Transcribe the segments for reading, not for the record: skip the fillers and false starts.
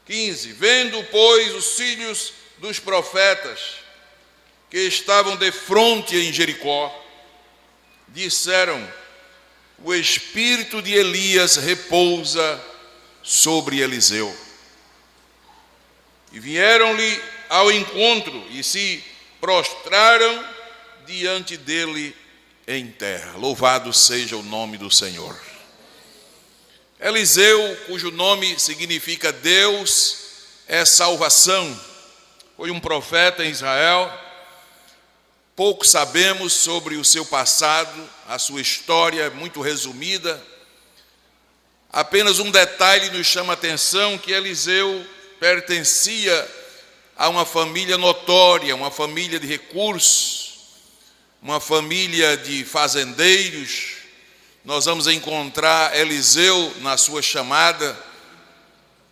15. Vendo, pois, os filhos dos profetas que estavam defronte em Jericó, disseram: o espírito de Elias repousa sobre Eliseu. E vieram-lhe ao encontro e se prostraram diante dele em terra. Louvado seja o nome do Senhor. Eliseu, cujo nome significa Deus é salvação, foi um profeta em Israel. Pouco sabemos sobre o seu passado, a sua história é muito resumida. Apenas um detalhe nos chama a atenção, que Eliseu pertencia a uma família notória, uma família de recursos, uma família de fazendeiros. Nós vamos encontrar Eliseu na sua chamada,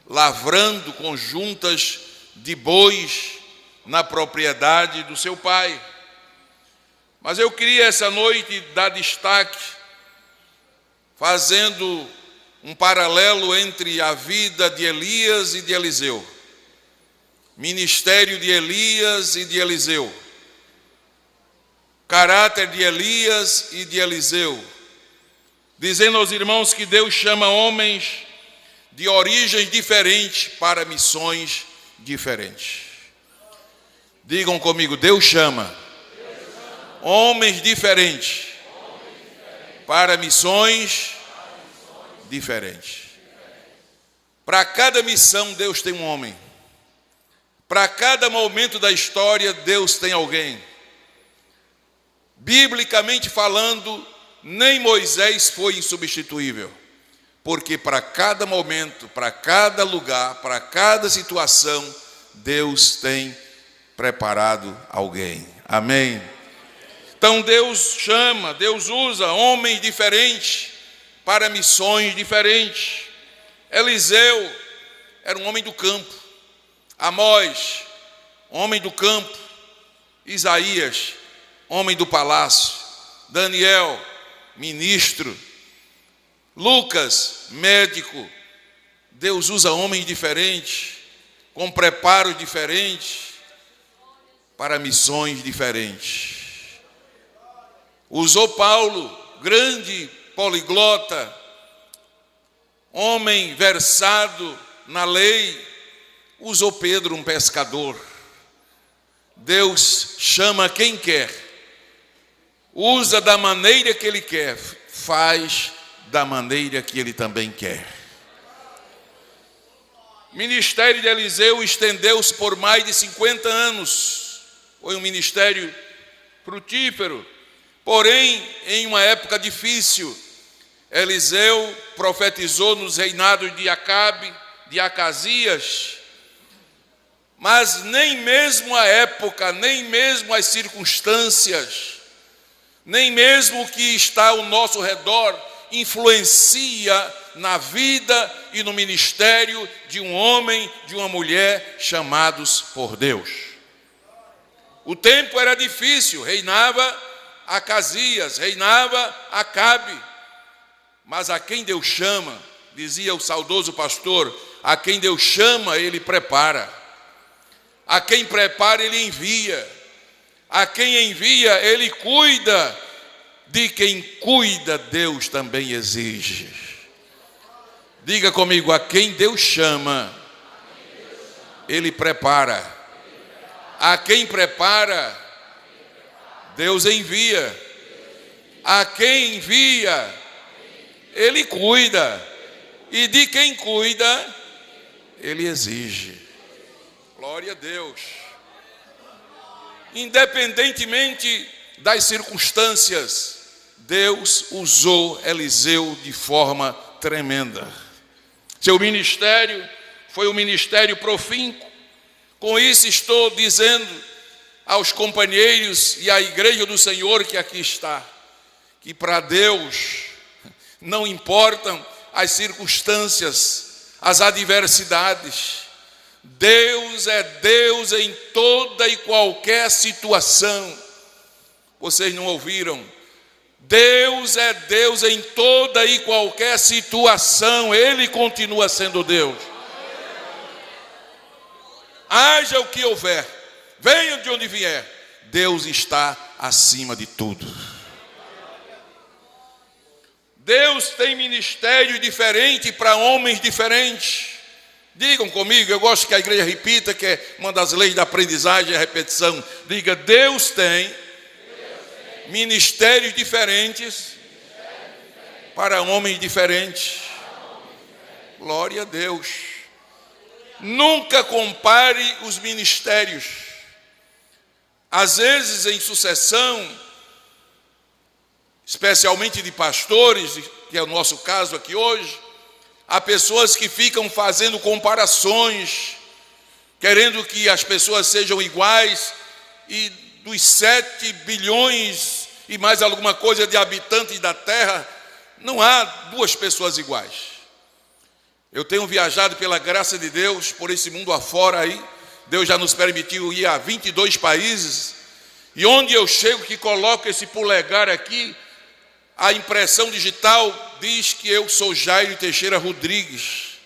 lavrando com juntas de bois na propriedade do seu pai. Mas eu queria essa noite dar destaque, fazendo um paralelo entre a vida de Elias e de Eliseu, ministério de Elias e de Eliseu, caráter de Elias e de Eliseu, dizendo aos irmãos que Deus chama homens de origens diferentes para missões diferentes. Digam comigo: Deus chama homens diferentes para missões diferentes. Para cada missão Deus tem um homem. Para cada momento da história Deus tem alguém. Biblicamente falando, nem Moisés foi insubstituível, porque para cada momento, para cada lugar, para cada situação, Deus tem preparado alguém. Amém? Então Deus chama, Deus usa homens diferentes para missões diferentes. Eliseu era um homem do campo. Amós, homem do campo. Isaías, homem do palácio. Daniel, ministro. Lucas, médico. Deus usa homens diferentes, com preparo diferente, para missões diferentes. Usou Paulo, grande poliglota, homem versado na lei. Usou Pedro, um pescador. Deus chama quem quer, usa da maneira que Ele quer, faz da maneira que Ele também quer. O ministério de Eliseu estendeu-se por mais de 50 anos. Foi um ministério frutífero. Porém, em uma época difícil, Eliseu profetizou nos reinados de Acabe, de Acasias, mas nem mesmo a época, nem mesmo as circunstâncias, nem mesmo o que está ao nosso redor influencia na vida e no ministério de um homem, de uma mulher chamados por Deus. O tempo era difícil, reinava Acasias, reinava Acabe, mas a quem Deus chama, dizia o saudoso pastor, a quem Deus chama, Ele prepara. A quem prepara, Ele envia. A quem envia, Ele cuida. De quem cuida, Deus também exige. Diga comigo: a quem Deus chama, Ele prepara. A quem prepara, Deus envia. A quem envia, Ele cuida. E de quem cuida, Ele exige. Glória a Deus. Independentemente das circunstâncias, Deus usou Eliseu de forma tremenda. Seu ministério foi um ministério profícuo. Com isso estou dizendo aos companheiros e à igreja do Senhor que aqui está, que para Deus não importam as circunstâncias, as adversidades. Deus é Deus em toda e qualquer situação. Vocês não ouviram? Deus é Deus em toda e qualquer situação. Ele continua sendo Deus. haja o que houver, venha de onde vier, Deus está acima de tudo. Deus tem ministério diferente para homens diferentes. Digam comigo, eu gosto que a igreja repita, que é uma das leis da aprendizagem, a repetição. Diga, Deus tem ministérios diferentes para homens diferentes. Glória a Deus. Nunca compare os ministérios. Às vezes em sucessão, especialmente de pastores, que é o nosso caso aqui hoje, há pessoas que ficam fazendo comparações, querendo que as pessoas sejam iguais, e dos 7 bilhões e mais alguma coisa de habitantes da terra, não há 2 pessoas iguais. Eu tenho viajado pela graça de Deus por esse mundo afora aí. Deus já nos permitiu ir a 22 países. E onde eu chego, que coloco esse polegar aqui, a impressão digital diz que eu sou Jairo Teixeira Rodrigues.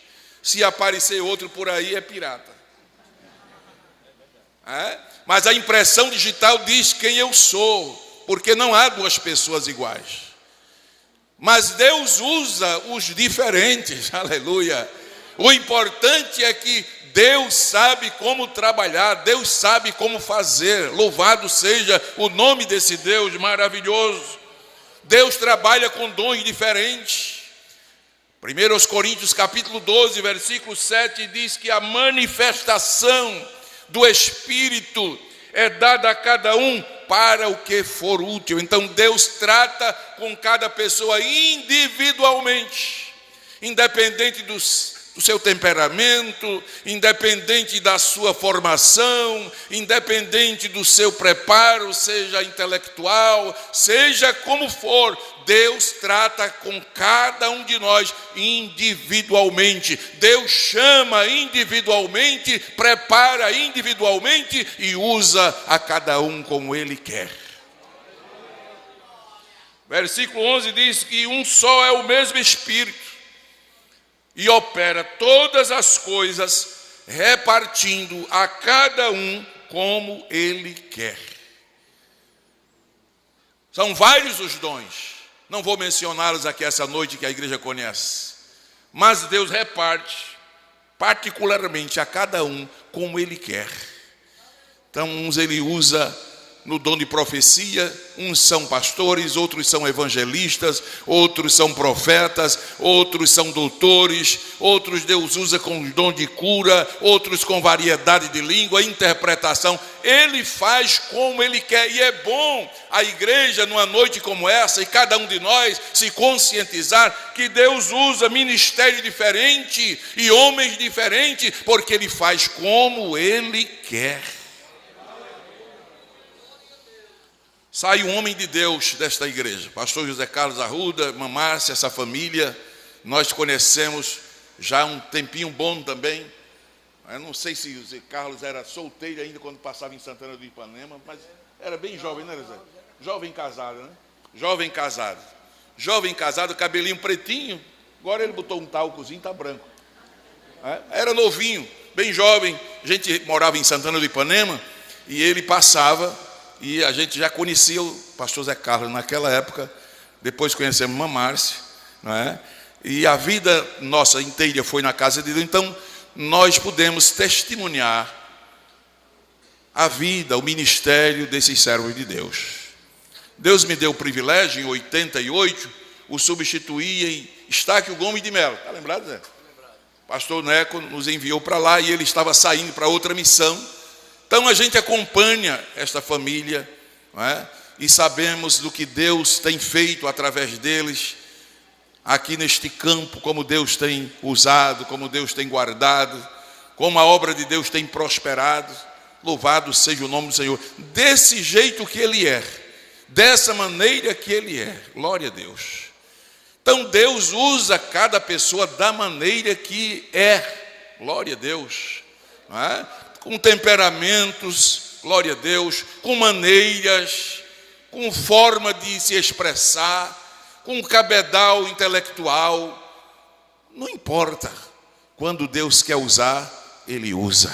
Se aparecer outro por aí, é pirata. Mas a impressão digital diz quem eu sou, porque não há 2 pessoas iguais. Mas Deus usa os diferentes, aleluia. O importante é que Deus sabe como trabalhar, Deus sabe como fazer. Louvado seja o nome desse Deus maravilhoso. Deus trabalha com dons diferentes. 1 Coríntios capítulo 12, versículo 7 diz que a manifestação do Espírito é dada a cada um para o que for útil. Então Deus trata com cada pessoa individualmente, independente do seu temperamento, independente da sua formação, independente do seu preparo, seja intelectual, seja como for, Deus trata com cada um de nós individualmente. Deus chama individualmente, prepara individualmente e usa a cada um como Ele quer. Versículo 11 diz que um só é o mesmo Espírito e opera todas as coisas, repartindo a cada um como Ele quer. São vários os dons. Não vou mencioná-los aqui essa noite, que a igreja conhece. Mas Deus reparte particularmente a cada um como Ele quer. Então, uns Ele usa no dom de profecia, uns são pastores, outros são evangelistas, outros são profetas, outros são doutores, outros Deus usa com dom de cura, outros com variedade de língua, interpretação. Ele faz como Ele quer, e é bom a igreja numa noite como essa, e cada um de nós se conscientizar que Deus usa ministério diferente e homens diferentes, porque Ele faz como Ele quer. Sai um homem de Deus desta igreja, pastor José Carlos Arruda, irmã Márcia, essa família, nós conhecemos já há um tempinho bom também. Eu não sei se o José Carlos era solteiro ainda quando passava em Santana do Ipanema, mas era bem jovem, né, José? Jovem casado, né? Jovem casado, cabelinho pretinho, agora ele botou um talcozinho, tá branco. Era novinho, bem jovem, a gente morava em Santana do Ipanema e ele passava. E a gente já conhecia o pastor Zé Carlos naquela época, depois conhecemos a irmã Márcia, não é? E a vida nossa inteira foi na casa de Deus, então nós pudemos testemunhar a vida, o ministério desses servos de Deus. Deus me deu o privilégio, em 88, o substituir em Estáquio Gomes de Melo. Está lembrado, Zé? Pastor Neco nos enviou para lá e ele estava saindo para outra missão. Então a gente acompanha esta família, não é? E sabemos do que Deus tem feito através deles, aqui neste campo, como Deus tem usado, como Deus tem guardado, como a obra de Deus tem prosperado. Louvado seja o nome do Senhor, desse jeito que Ele é, dessa maneira que Ele é, glória a Deus. Então Deus usa cada pessoa da maneira que é, glória a Deus, não é? Com temperamentos, glória a Deus, com maneiras, com forma de se expressar, com cabedal intelectual. Não importa, quando Deus quer usar, Ele usa.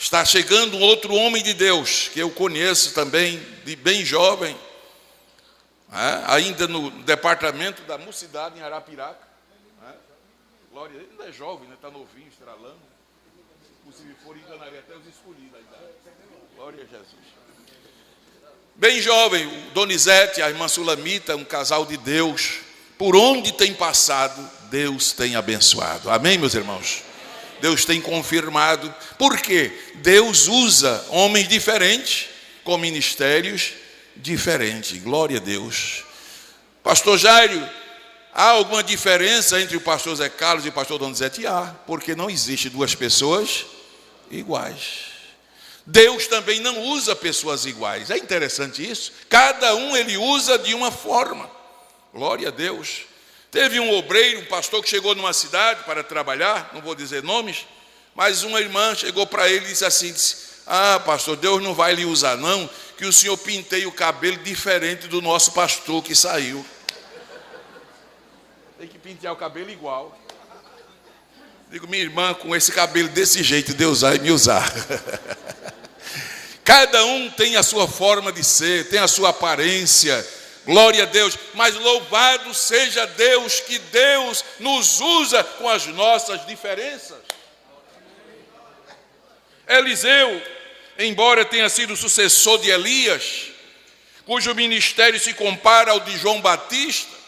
Está chegando um outro homem de Deus, que eu conheço também, de bem jovem, ainda no departamento da Mocidade, em Arapiraca. Glória, ele ainda é jovem, né? Está novinho, estralando. Se for, enganaria até os escolhidos da idade. Glória a Jesus. Bem jovem, o Donizete, a irmã Sulamita, um casal de Deus. Por onde tem passado, Deus tem abençoado. Amém, meus irmãos? Deus tem confirmado. Por quê? Deus usa homens diferentes, com ministérios diferentes. Glória a Deus. Pastor Jairo, há alguma diferença entre o pastor Zé Carlos e o pastor Donizete? Há, porque não existe duas pessoas iguais. Deus também não usa pessoas iguais. É interessante isso. Cada um ele usa de uma forma. Glória a Deus. Teve um obreiro, um pastor que chegou numa cidade para trabalhar, não vou dizer nomes, mas uma irmã chegou para ele e disse assim, pastor, Deus não vai lhe usar não, que o senhor penteia o cabelo diferente do nosso pastor que saiu. Tem que pentear o cabelo igual. Digo, minha irmã, com esse cabelo desse jeito, Deus vai me usar. Cada um tem a sua forma de ser, tem a sua aparência. Glória a Deus. Mas louvado seja Deus, que Deus nos usa com as nossas diferenças. Eliseu, embora tenha sido sucessor de Elias, cujo ministério se compara ao de João Batista,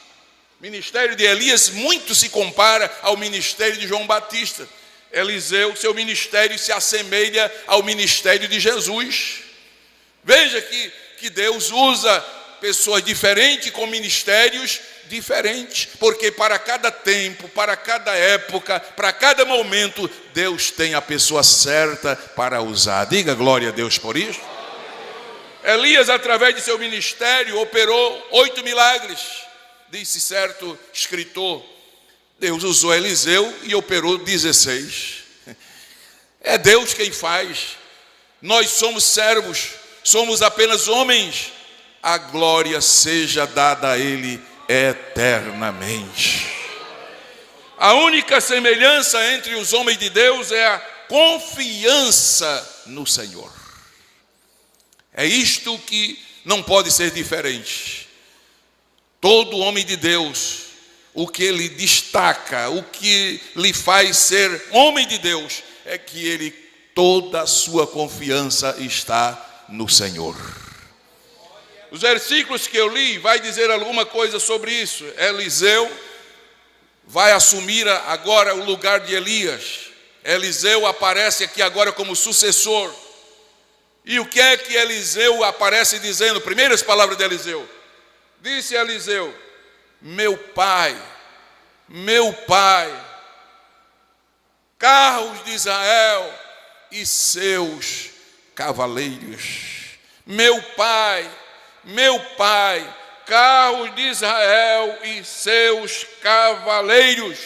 o ministério de Elias muito se compara ao ministério de João Batista. Eliseu, seu ministério se assemelha ao ministério de Jesus. Veja que Deus usa pessoas diferentes com ministérios diferentes, porque para cada tempo, para cada época, para cada momento, Deus tem a pessoa certa para usar. Diga glória a Deus por isso. Elias, através de seu ministério, operou 8 milagres. Disse certo escritor, Deus usou Eliseu e operou 16. É Deus quem faz. Nós somos servos, somos apenas homens. A glória seja dada a Ele eternamente. A única semelhança entre os homens de Deus é a confiança no Senhor. É isto que não pode ser diferente. Todo homem de Deus, o que ele destaca, o que lhe faz ser homem de Deus, é que ele, toda a sua confiança está no Senhor. Os versículos que eu li vai dizer alguma coisa sobre isso. Eliseu vai assumir agora o lugar de Elias. Eliseu aparece aqui agora como sucessor. E o que é que Eliseu aparece dizendo? Primeiras palavras de Eliseu. Disse Eliseu, meu pai, carros de Israel e seus cavaleiros. Meu pai, carros de Israel e seus cavaleiros.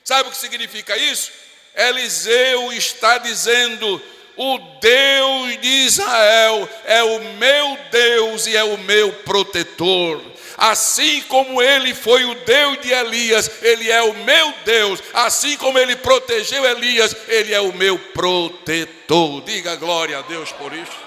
Sabe o que significa isso? Eliseu está dizendo, o Deus de Israel é o meu Deus e é o meu protetor. Assim como ele foi o Deus de Elias, ele é o meu Deus. Assim como ele protegeu Elias, ele é o meu protetor. Diga glória a Deus por isso.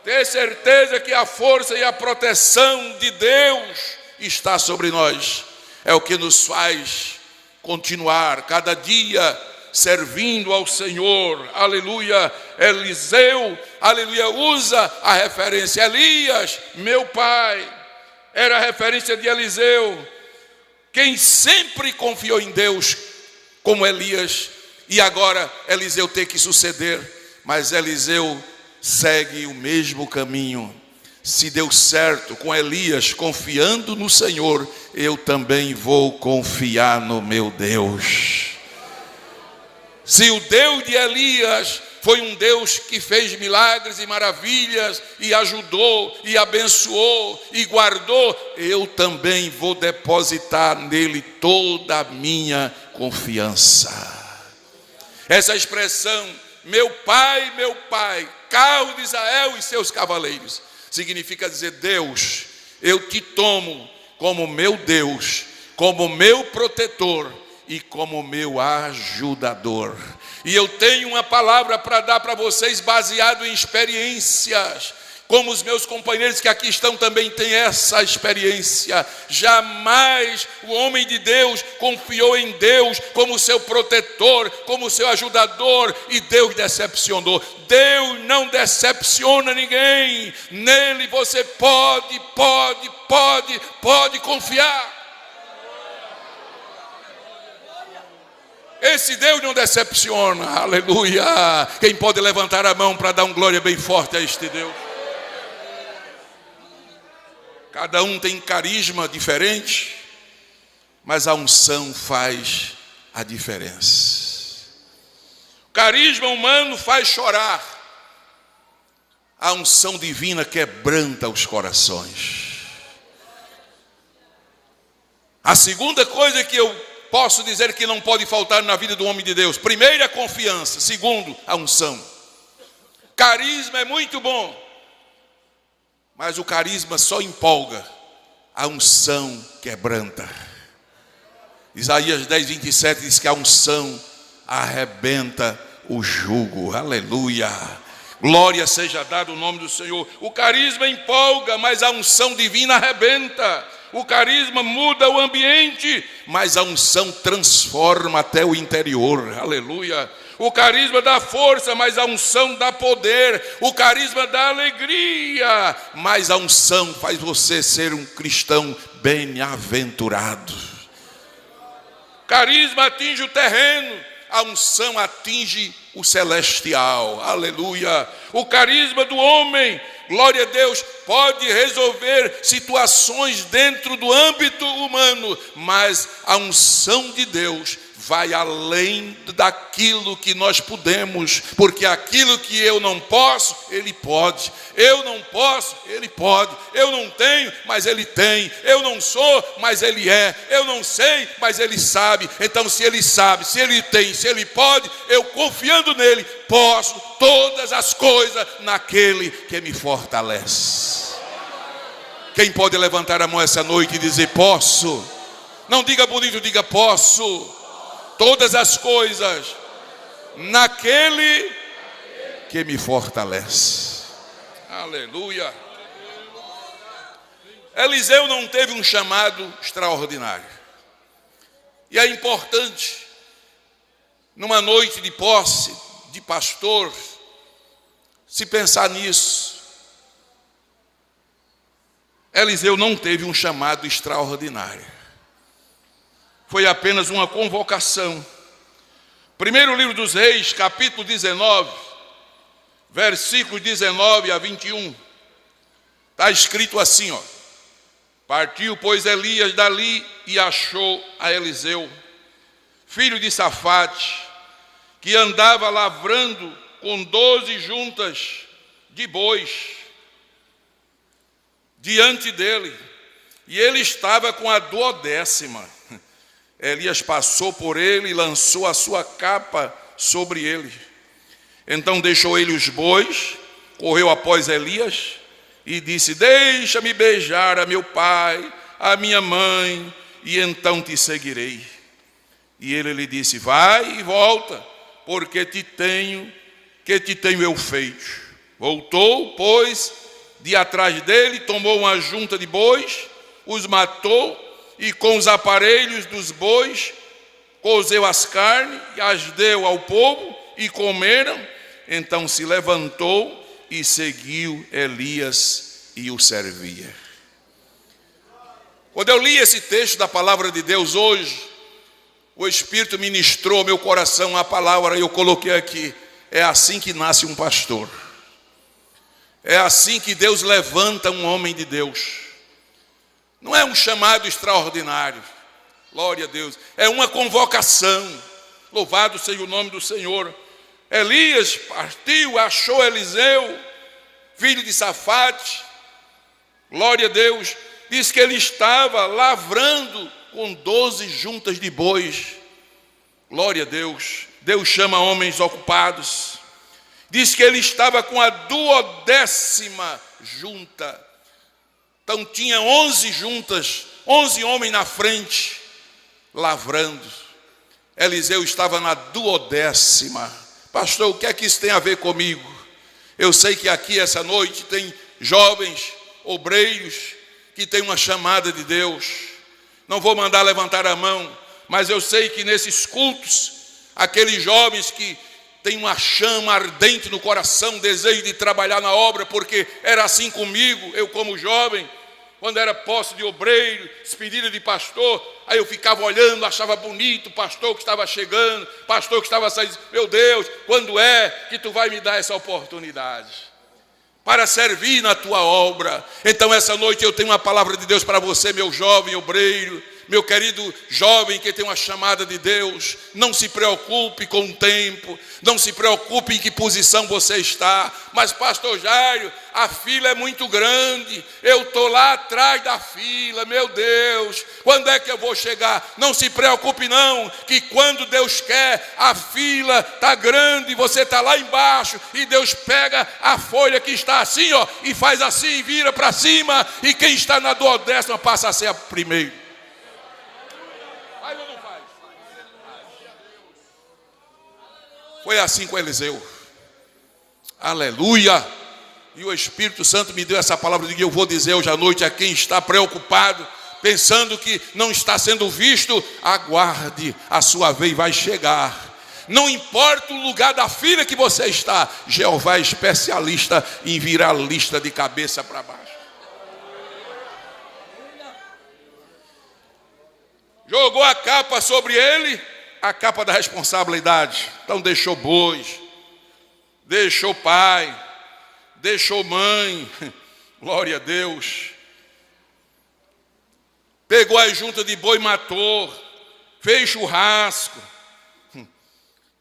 Ter certeza que a força e a proteção de Deus está sobre nós. É o que nos faz continuar cada dia servindo ao Senhor. Aleluia. Eliseu, aleluia, usa a referência. Elias, meu pai, era a referência de Eliseu. Quem sempre confiou em Deus, como Elias. E agora Eliseu tem que suceder. Mas Eliseu segue o mesmo caminho. Se deu certo com Elias, confiando no Senhor, eu também vou confiar no meu Deus. Se o Deus de Elias foi um Deus que fez milagres e maravilhas, e ajudou, e abençoou, e guardou, eu também vou depositar nele toda a minha confiança. Essa expressão, meu pai, carro de Israel e seus cavaleiros, significa dizer, Deus, eu te tomo como meu Deus, como meu protetor e como meu ajudador. E eu tenho uma palavra para dar para vocês baseado em experiências. Como os meus companheiros que aqui estão também têm essa experiência. Jamais o homem de Deus confiou em Deus como seu protetor, como seu ajudador, e Deus decepcionou. Deus não decepciona ninguém. Nele você pode confiar. Esse Deus não decepciona. Aleluia. Quem pode levantar a mão para dar um glória bem forte a este Deus? Cada um tem carisma diferente, mas a unção faz a diferença. O carisma humano faz chorar. A unção divina quebranta os corações. A segunda coisa que eu posso dizer que não pode faltar na vida do homem de Deus: primeiro, a confiança. Segundo, a unção. Carisma é muito bom, mas o carisma só empolga, a unção quebranta. Isaías 10:27 diz que a unção arrebenta o jugo. Aleluia. Glória seja dado o nome do Senhor. O carisma empolga, mas a unção divina arrebenta. O carisma muda o ambiente, mas a unção transforma até o interior. Aleluia. O carisma dá força, mas a unção dá poder. O carisma dá alegria, mas a unção faz você ser um cristão bem-aventurado. Carisma atinge o terreno, a unção atinge o celestial. Aleluia. O carisma do homem, glória a Deus, pode resolver situações dentro do âmbito humano, mas a unção de Deus vai além daquilo que nós podemos, porque aquilo que eu não posso, Ele pode. Eu não posso, Ele pode. Eu não tenho, mas Ele tem. Eu não sou, mas Ele é. Eu não sei, mas Ele sabe. Então, se Ele sabe, se Ele tem, se Ele pode, eu confiando nele, posso todas as coisas naquele que me fortalece. Quem pode levantar a mão essa noite e dizer: posso? Não diga bonito, diga: posso todas as coisas naquele que me fortalece. Aleluia. Eliseu não teve um chamado extraordinário. E é importante, numa noite de posse de pastor, se pensar nisso. Eliseu não teve um chamado extraordinário. Foi apenas uma convocação. Primeiro livro dos Reis, capítulo 19, versículos 19 a 21. Está escrito assim, ó: partiu, pois, Elias dali e achou a Eliseu, filho de Safate, que andava lavrando com 12 juntas de bois diante dele, e ele estava com a 12ª. Elias passou por ele e lançou a sua capa sobre ele. Então deixou ele os bois, correu após Elias e disse: deixa-me beijar a meu pai, a minha mãe, e então te seguirei. E ele lhe disse: vai e volta, porque te tenho eu feito. Voltou, pois, de atrás dele, tomou uma junta de bois, os matou, e com os aparelhos dos bois cozeu as carnes e as deu ao povo, e comeram. Então se levantou e seguiu Elias e o servia. Quando eu li esse texto da palavra de Deus hoje, o Espírito ministrou ao meu coração a palavra e eu coloquei aqui: é assim que nasce um pastor. É assim que Deus levanta um homem de Deus. Não é um chamado extraordinário, glória a Deus, é uma convocação. Louvado seja o nome do Senhor. Elias partiu, achou Eliseu, filho de Safate, glória a Deus. Diz que ele estava lavrando com 12 juntas de bois, glória a Deus. Deus chama homens ocupados. Diz que ele estava com a 12ª junta. Então tinha 11 juntas, 11 homens na frente, lavrando. Eliseu estava na 12ª. Pastor, o que é que isso tem a ver comigo? Eu sei que aqui essa noite tem jovens, obreiros, que têm uma chamada de Deus. Não vou mandar levantar a mão, mas eu sei que nesses cultos, aqueles jovens que têm uma chama ardente no coração, desejo de trabalhar na obra, porque era assim comigo, eu como jovem, quando era posse de obreiro, despedida de pastor, aí eu ficava olhando, achava bonito o pastor que estava chegando, pastor que estava saindo, meu Deus, quando é que tu vai me dar essa oportunidade para servir na tua obra? Então essa noite eu tenho uma palavra de Deus para você, meu jovem obreiro, meu querido jovem que tem uma chamada de Deus. Não se preocupe com o tempo, não se preocupe em que posição você está. Mas pastor Jairo, a fila é muito grande, eu estou lá atrás da fila, meu Deus, quando é que eu vou chegar? Não se preocupe não, que quando Deus quer, a fila está grande, você está lá embaixo, e Deus pega a folha que está assim, ó, e faz assim, vira para cima, e quem está na 12ª passa a ser a primeira. Faz ou não faz? Foi assim com Eliseu. Aleluia! E o Espírito Santo me deu essa palavra de que eu vou dizer hoje à noite a quem está preocupado, pensando que não está sendo visto, aguarde, a sua vez vai chegar. Não importa o lugar da fila que você está, Jeová é especialista em virar a lista de cabeça para baixo. Jogou a capa sobre ele, a capa da responsabilidade. Então deixou bois, deixou pai, deixou mãe, glória a Deus. Pegou a junta de boi, matou, fez churrasco,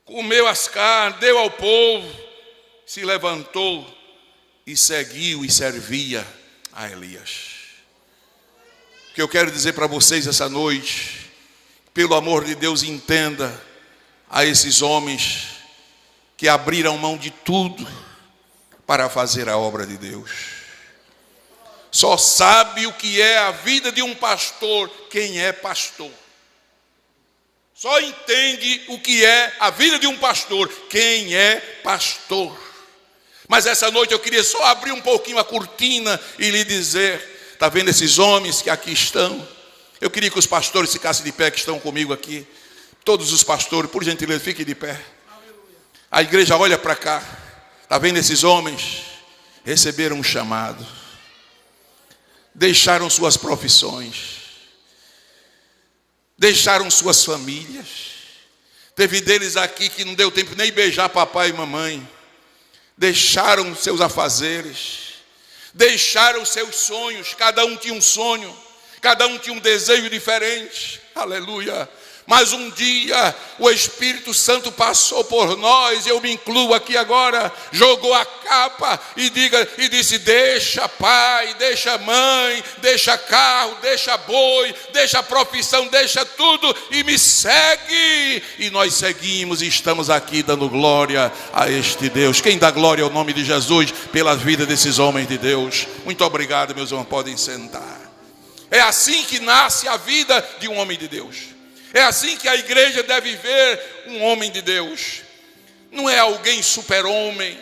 comeu as carnes, deu ao povo, se levantou e seguiu e servia a Elias. O que eu quero dizer para vocês essa noite, pelo amor de Deus, entenda a esses homens que abriram mão de tudo para fazer a obra de Deus. Só sabe o que é a vida de um pastor quem é pastor. Só entende o que é a vida de um pastor quem é pastor. Mas essa noite eu queria só abrir um pouquinho a cortina e lhe dizer: está vendo esses homens que aqui estão? Eu queria que os pastores ficassem de pé, que estão comigo aqui. Todos os pastores, por gentileza, fiquem de pé. A igreja olha para cá. Está vendo esses homens? Receberam um chamado. Deixaram suas profissões. Deixaram suas famílias. Teve deles aqui que não deu tempo nem beijar papai e mamãe. Deixaram seus afazeres. Deixaram seus sonhos, cada um tinha um sonho, cada um tinha um desejo diferente, aleluia. Mas um dia o Espírito Santo passou por nós, eu me incluo aqui agora, jogou a capa e disse: deixa pai, deixa mãe, deixa carro, deixa boi, deixa profissão, deixa tudo e me segue. E nós seguimos e estamos aqui dando glória a este Deus. Quem dá glória ao nome de Jesus pela vida desses homens de Deus? Muito obrigado, meus irmãos, podem sentar. É assim que nasce a vida de um homem de Deus. É assim que a igreja deve ver um homem de Deus. Não é alguém super-homem,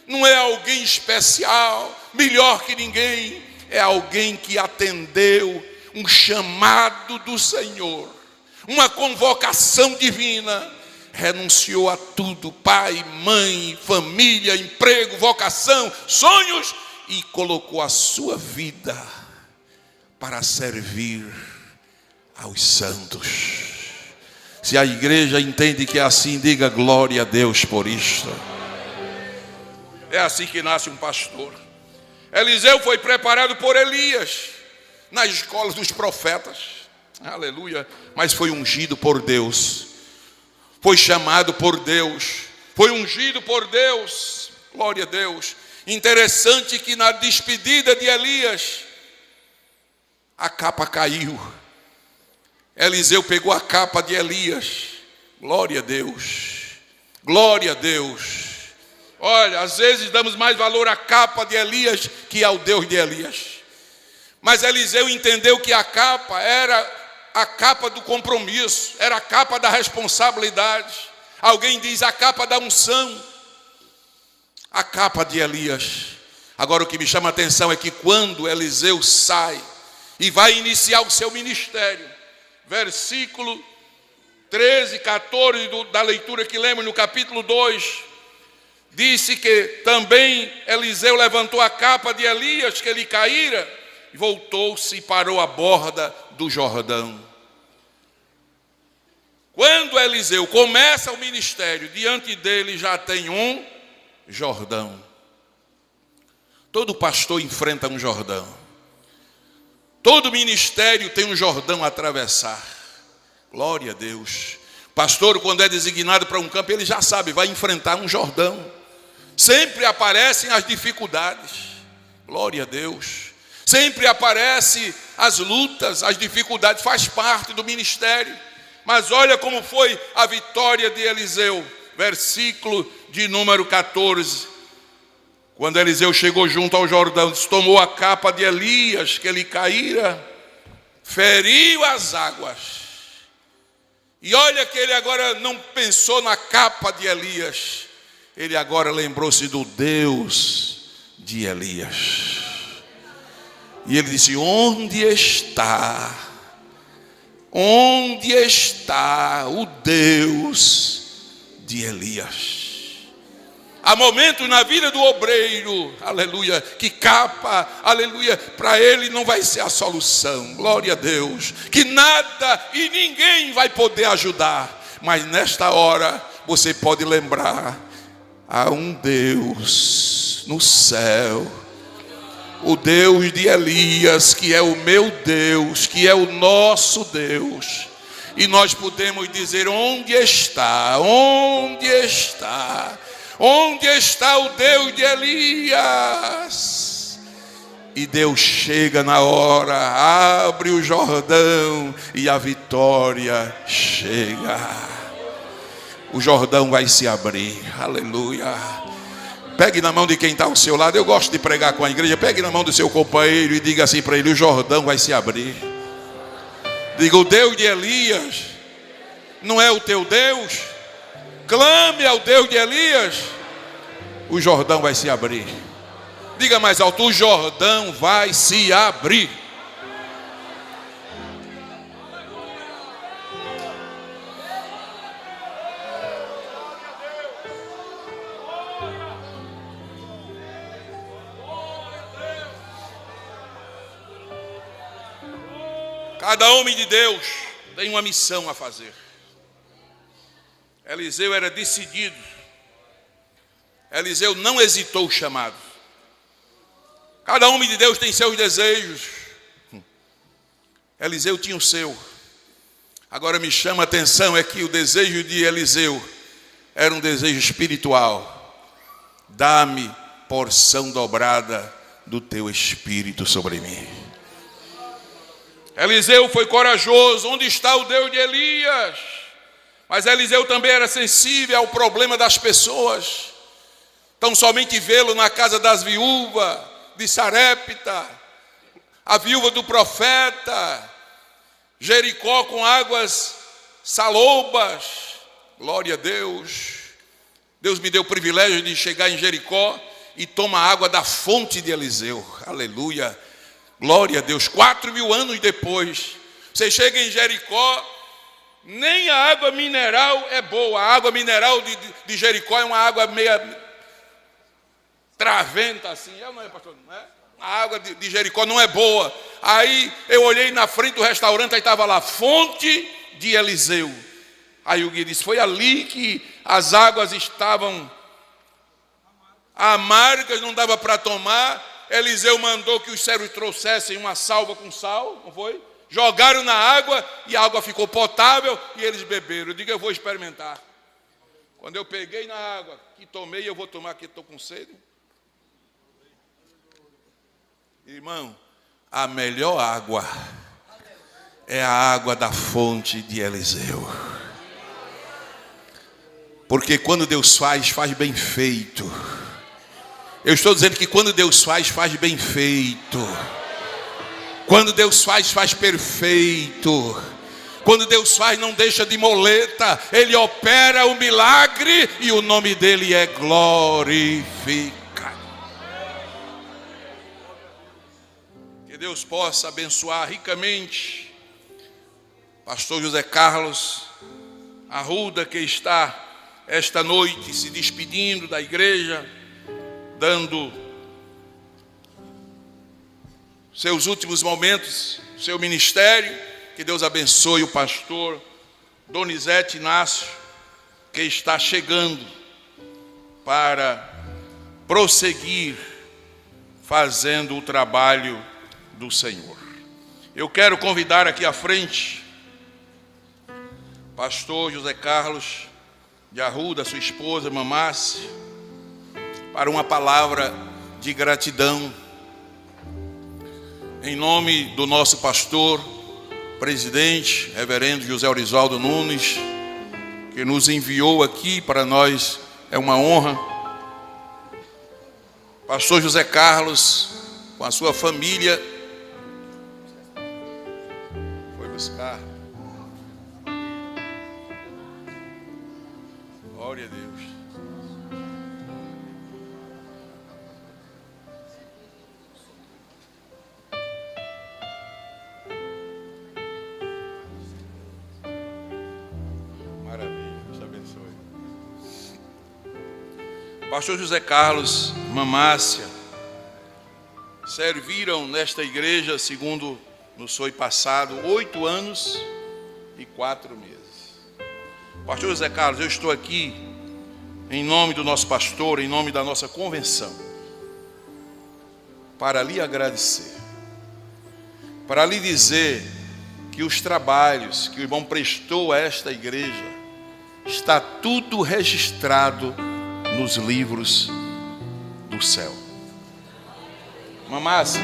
não é alguém especial, melhor que ninguém. É alguém que atendeu um chamado do Senhor, uma convocação divina. Renunciou a tudo, pai, mãe, família, emprego, vocação, sonhos, e colocou a sua vida para servir aos santos. Se a igreja entende que é assim, diga glória a Deus por isto. É assim que nasce um pastor. Eliseu foi preparado por Elias na escola dos profetas, aleluia. Mas foi ungido por Deus, foi chamado por Deus, foi ungido por Deus, glória a Deus. Interessante que na despedida de Elias, a capa caiu. Eliseu pegou a capa de Elias. Glória a Deus. Glória a Deus. Olha, às vezes damos mais valor à capa de Elias que ao Deus de Elias. Mas Eliseu entendeu que a capa era a capa do compromisso, era a capa da responsabilidade. Alguém diz a capa da unção, a capa de Elias. Agora o que me chama a atenção é que quando Eliseu sai e vai iniciar o seu ministério, versículo 13, 14 da leitura que lemos no capítulo 2, disse que também Eliseu levantou a capa de Elias, que lhe caíra, e voltou-se e parou à borda do Jordão. Quando Eliseu começa o ministério, diante dele já tem um Jordão. Todo pastor enfrenta um Jordão. Todo ministério tem um Jordão a atravessar. Glória a Deus. Pastor, quando é designado para um campo, ele já sabe, vai enfrentar um Jordão. Sempre aparecem as dificuldades. Glória a Deus. Sempre aparecem as lutas, as dificuldades, faz parte do ministério. Mas olha como foi a vitória de Eliseu. Versículo de número 14. Quando Eliseu chegou junto ao Jordão, tomou a capa de Elias, que lhe caíra, feriu as águas. E olha que ele agora não pensou na capa de Elias. Ele agora lembrou-se do Deus de Elias. E ele disse: onde está o Deus de Elias? Há momentos na vida do obreiro, aleluia, que capa, aleluia, para ele não vai ser a solução, glória a Deus, que nada e ninguém vai poder ajudar, mas nesta hora você pode lembrar: há um Deus no céu, o Deus de Elias, que é o meu Deus, que é o nosso Deus, e nós podemos dizer: onde está? Onde está? Onde está o Deus de Elias? E Deus chega na hora, abre o Jordão e a vitória chega. O Jordão vai se abrir, aleluia. Pegue na mão de quem está ao seu lado. Eu gosto de pregar com a igreja. Pegue na mão do seu companheiro e diga assim para ele: o Jordão vai se abrir. Diga: o Deus de Elias não é o teu Deus? Clame ao Deus de Elias, o Jordão vai se abrir. Diga mais alto: o Jordão vai se abrir. Cada homem de Deus tem uma missão a fazer. Eliseu era decidido. Eliseu não hesitou o chamado. Cada homem de Deus tem seus desejos. Eliseu tinha o seu. Agora me chama a atenção é que o desejo de Eliseu era um desejo espiritual. Dá-me porção dobrada do teu espírito sobre mim. Eliseu foi corajoso. Onde está o Deus de Elias? Mas Eliseu também era sensível ao problema das pessoas. Tão somente vê-lo na casa das viúvas de Sarepta, a viúva do profeta, Jericó com águas salobas. Glória a Deus. Deus me deu o privilégio de chegar em Jericó e tomar água da fonte de Eliseu. Aleluia. Glória a Deus. 4.000 anos depois, você chega em Jericó, nem a água mineral é boa. A água mineral de Jericó é uma água meia traventa assim. Não é, pastor? Não é? A água de Jericó não é boa. Aí eu olhei na frente do restaurante, aí estava lá: fonte de Eliseu. Aí o guia disse: foi ali que as águas estavam amargas, não dava para tomar. Eliseu mandou que os servos trouxessem uma salva com sal, não foi? Jogaram na água e a água ficou potável e eles beberam. Eu digo: eu vou experimentar. Quando eu peguei na água que tomei, eu vou tomar, que estou com sede. Irmão, a melhor água é a água da fonte de Eliseu. Porque quando Deus faz bem feito. Eu estou dizendo que quando Deus faz bem feito. Quando Deus faz perfeito. Quando Deus faz, não deixa de moleta. Ele opera o milagre e o nome dele é glorificado. Que Deus possa abençoar ricamente pastor José Carlos Arruda, que está esta noite se despedindo da igreja, dando seus últimos momentos, seu ministério. Que Deus abençoe o pastor Donizete Inácio, que está chegando para prosseguir fazendo o trabalho do Senhor. Eu quero convidar aqui à frente pastor José Carlos de Arruda, sua esposa, Mamácia, para uma palavra de gratidão, em nome do nosso pastor, presidente, reverendo José Orivaldo Nunes, que nos enviou aqui, para nós é uma honra. Pastor José Carlos, com a sua família, foi buscar. Glória a Deus. Maravilha, Deus te abençoe. Pastor José Carlos, Mamácia, serviram nesta igreja, segundo nos foi passado, 8 anos e 4 meses. Pastor José Carlos, eu estou aqui em nome do nosso pastor, em nome da nossa convenção, para lhe agradecer, para lhe dizer que os trabalhos que o irmão prestou a esta igreja está tudo registrado nos livros do céu. Mamácia,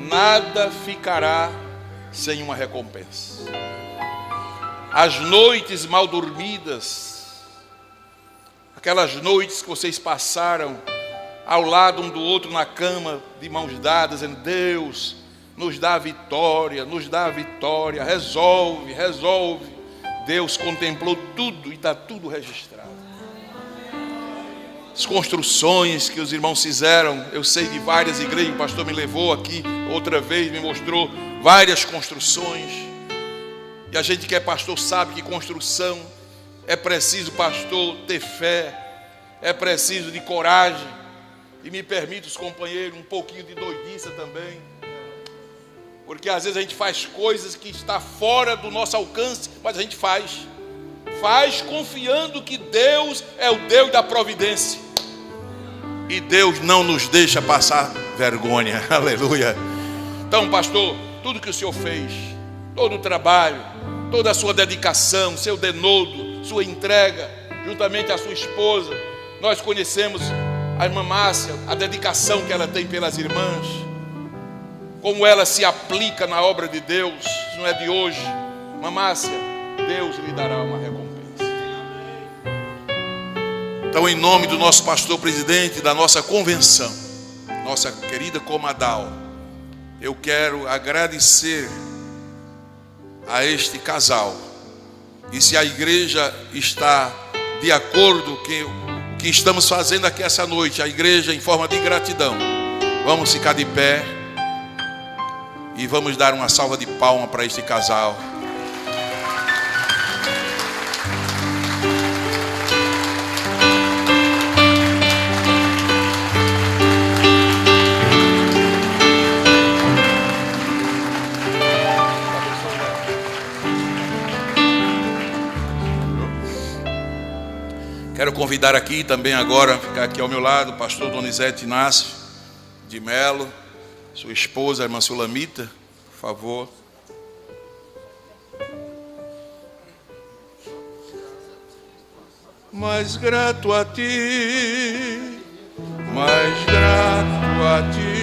nada ficará sem uma recompensa. As noites mal dormidas, aquelas noites que vocês passaram ao lado um do outro na cama, de mãos dadas, dizendo: Deus, nos dá a vitória, resolve, resolve. Deus contemplou tudo e está tudo registrado. As construções que os irmãos fizeram, eu sei de várias igrejas, o pastor me levou aqui outra vez, me mostrou várias construções. E a gente que é pastor sabe que construção é preciso, pastor, ter fé, é preciso de coragem. E me permite, os companheiros, um pouquinho de doidice também. Porque às vezes a gente faz coisas que está fora do nosso alcance, mas a gente faz. Faz confiando que Deus é o Deus da providência. E Deus não nos deixa passar vergonha. Aleluia. Então, pastor, tudo que o senhor fez, todo o trabalho, toda a sua dedicação, seu denodo, sua entrega, juntamente à sua esposa, nós conhecemos a irmã Márcia, a dedicação que ela tem pelas irmãs, como ela se aplica na obra de Deus, não é de hoje. Irmã Márcia, Deus lhe dará uma recompensa. Então, em nome do nosso pastor presidente, da nossa convenção, nossa querida Comadal, eu quero agradecer a este casal. E se a igreja está de acordo com o que estamos fazendo aqui essa noite, a igreja em forma de gratidão, vamos ficar de pé e vamos dar uma salva de palmas para este casal. Quero convidar aqui também agora, ficar aqui ao meu lado, o pastor Donizete Inácio de Melo, sua esposa, a irmã Sulamita, por favor. Mais grato a ti, mais grato a ti.